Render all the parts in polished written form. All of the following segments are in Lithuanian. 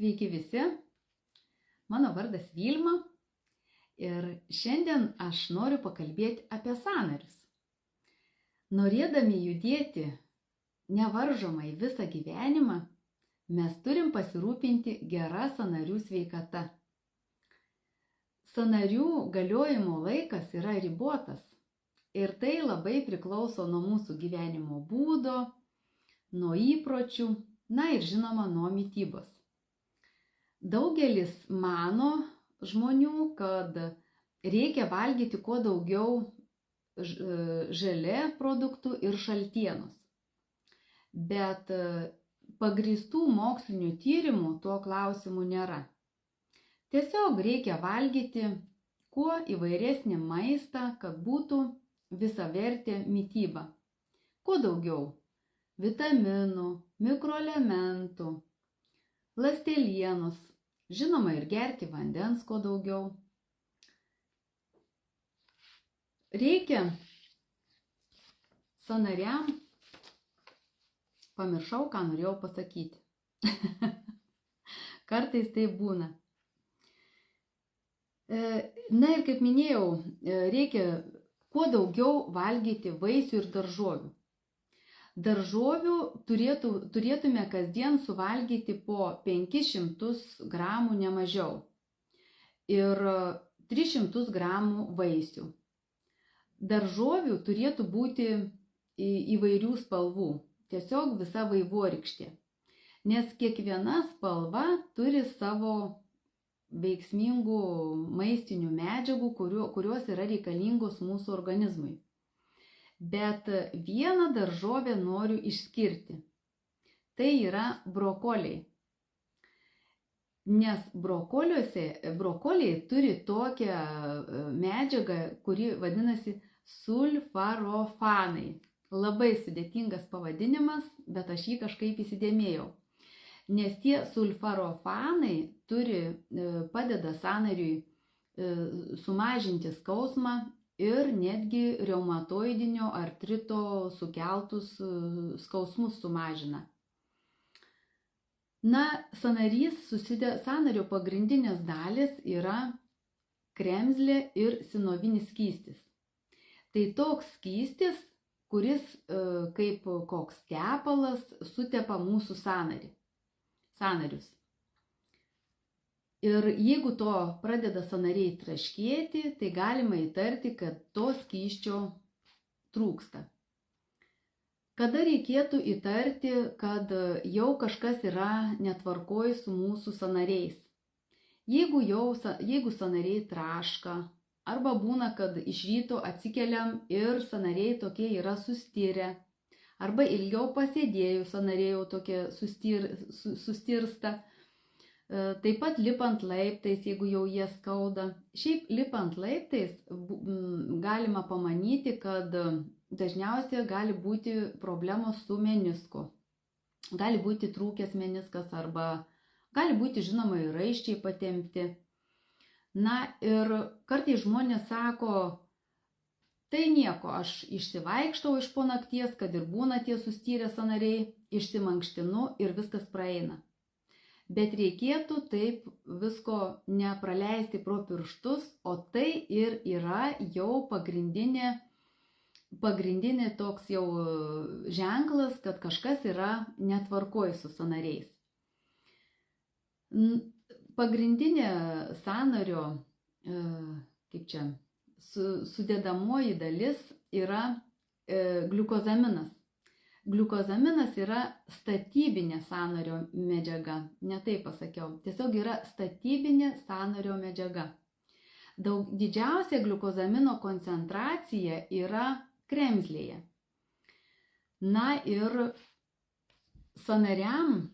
Sveiki visi, mano vardas Vilma ir šiandien aš noriu pakalbėti apie sąnarius. Norėdami judėti nevaržomai visą gyvenimą, mes turim pasirūpinti gera sąnarių sveikata. Sąnarių galiojimo laikas yra ribotas ir tai labai priklauso nuo mūsų gyvenimo būdo, nuo įpročių, ir žinoma nuo mitybos. Daugelis mano žmonių, kad reikia valgyti kuo daugiau želė produktų ir šaltienos. Bet pagrįstų mokslinių tyrimų tuo klausimu nėra. Tiesiog reikia valgyti kuo įvairesnį maistą, kad būtų visavertė mityba. Kuo daugiau vitaminų, mikroelementų, ląstelienos, žinoma ir gerti vandens kuo daugiau. Reikia sąnariam, pamiršau, ką norėjau pasakyti. Kartais tai būna. Ir kaip minėjau, reikia kuo daugiau valgyti vaisių ir daržovių. Daržovių turėtume kasdien suvalgyti po 500 gramų ne mažiau ir 300 gramų vaisių. Daržovių turėtų būti įvairių spalvų, tiesiog visa vaivorykštė, nes kiekviena spalva turi savo veiksmingų maistinių medžiagų, kurios yra reikalingos mūsų organizmui. Bet vieną daržovę noriu išskirti. Tai yra brokoliai. Nes brokoliai turi tokią medžiagą, kuri vadinasi sulfarofanai. Labai sudėtingas pavadinimas, bet aš jį kažkaip įsidėmėjau. Nes tie sulfarofanai padeda sąnariui sumažinti skausmą ir netgi reumatoidinio artrito sukeltus skausmus sumažina. Sąnario pagrindinės dalis yra kremzlė ir sinovinis skystis. Tai toks skystis, kuris kaip koks tepalas sutepa mūsų sąnarius. Ir jeigu to pradeda sąnariai traškėti, tai galima įtarti, kad to skysčio trūksta. Kada reikėtų įtarti, kad jau kažkas yra netvarkoj su mūsų sąnariais? Jeigu sąnariai traška, arba būna, kad iš ryto atsikeliam ir sąnariai tokie yra sustirę, arba ilgiau pasėdėjus sąnariai jau tokie sustirsta. Taip pat lipant laiptais, jeigu jau jie skauda. Šiaip lipant laiptais galima pamanyti, kad dažniausiai gali būti problemos su menisku. Gali būti trūkęs meniskas arba gali būti, žinoma, ir raiščiai patempti. Ir kartais žmonės sako, tai nieko, aš išsivaikštau iš po nakties, kad ir būna tie sustyrę sąnariai, išsimankštinu ir viskas praeina. Bet reikėtų taip visko nepraleisti pro pirštus, o tai ir yra jau pagrindinė toks jau ženklas, kad kažkas yra netvarkoj su sąnariais. Pagrindinė sąnario sudedamoji dalis yra gliukozaminas. Gliukozaminas yra statybinė sąnario medžiaga, ne taip pasakiau, tiesiog yra statybinė sąnario medžiaga. Didžiausia gliukozamino koncentracija yra kremzlėje. Ir sąnariam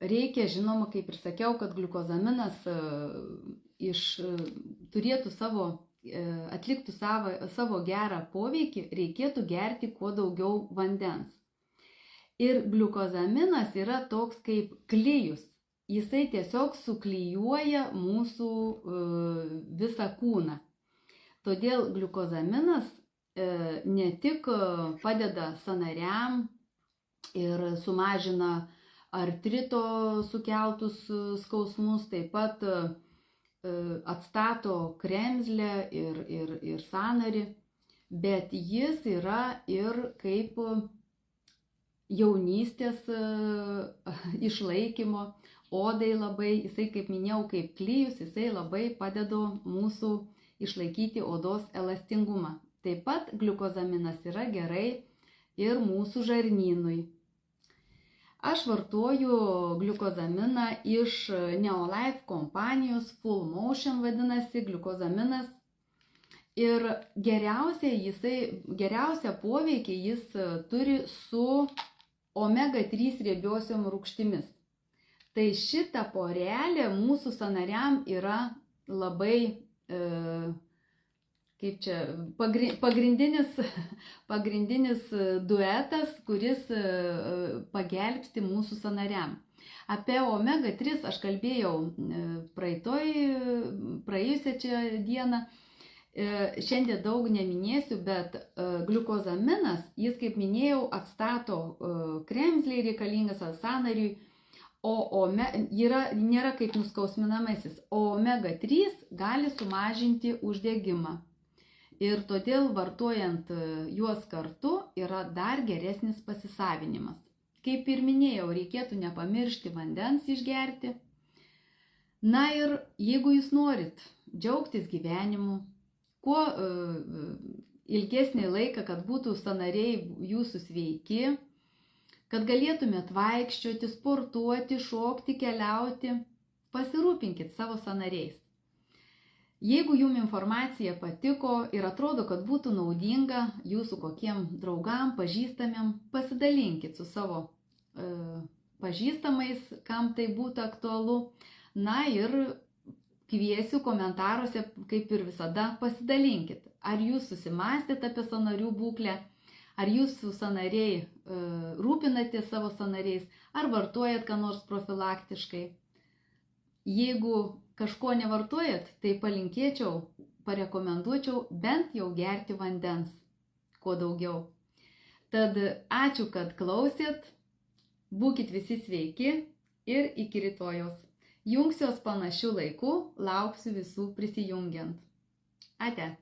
reikia, žinoma, kaip ir sakiau, kad gliukozaminas atliktų savo gerą poveikį, reikėtų gerti kuo daugiau vandens. Ir gliukozaminas yra toks kaip klijus. Jisai tiesiog suklijuoja mūsų visą kūną. Todėl gliukozaminas ne tik padeda sąnariam ir sumažina artrito sukeltus skausmus, taip pat atstato kremzlę ir sąnarį, bet jis yra ir kaip jaunystės išlaikymo, odai labai, jisai, kaip minėjau, kaip klijus, jisai labai padeda mūsų išlaikyti odos elastingumą. Taip pat gliukozaminas yra gerai ir mūsų žarnynui. Aš vartoju gliukozaminą iš Neolife kompanijos, Full Motion vadinasi gliukozaminas. Ir geriausią poveikį jis turi su omega-3 riebiosiom rūgštimis. Tai šita porelė mūsų sąnariam yra labai, pagrindinis duetas, kuris pagelbsti mūsų sąnariam. Apie omega-3 aš kalbėjau praėjusią čia dieną. Šiandien daug neminėsiu, bet gliukozaminas, jis, kaip minėjau, atstato kremzlei reikalingas sąnariui, o nėra kaip nuskausminamasis, o omega-3 gali sumažinti uždegimą. Ir todėl vartojant juos kartu yra dar geresnis pasisavinimas. Kaip ir minėjau, reikėtų nepamiršti vandens išgerti. Na ir jeigu jūs norit džiaugtis gyvenimu, kuo ilgesnį laiką, kad būtų sąnariai jūsų sveiki, kad galėtumėt vaikščioti, sportuoti, šokti, keliauti, pasirūpinkit savo sąnariais. Jeigu jums informacija patiko ir atrodo, kad būtų naudinga jūsų kokiem draugam, pažįstamiem, pasidalinkit su savo pažįstamais, kam tai būtų aktualu. Na ir kviesiu komentaruose, kaip ir visada, pasidalinkit. Ar jūs susimąstėte apie sąnarių būklę, ar jūsų sąnariai rūpinatės savo sąnariais, ar vartojat ką nors profilaktiškai. Jeigu kažko nevartojat, tai palinkėčiau, parekomenduočiau bent jau gerti vandens, kuo daugiau. Tad ačiū, kad klausėt, būkit visi sveiki ir iki rytojaus. Jungsiuos panašiu laiku, lauksiu visų prisijungiant. Ate.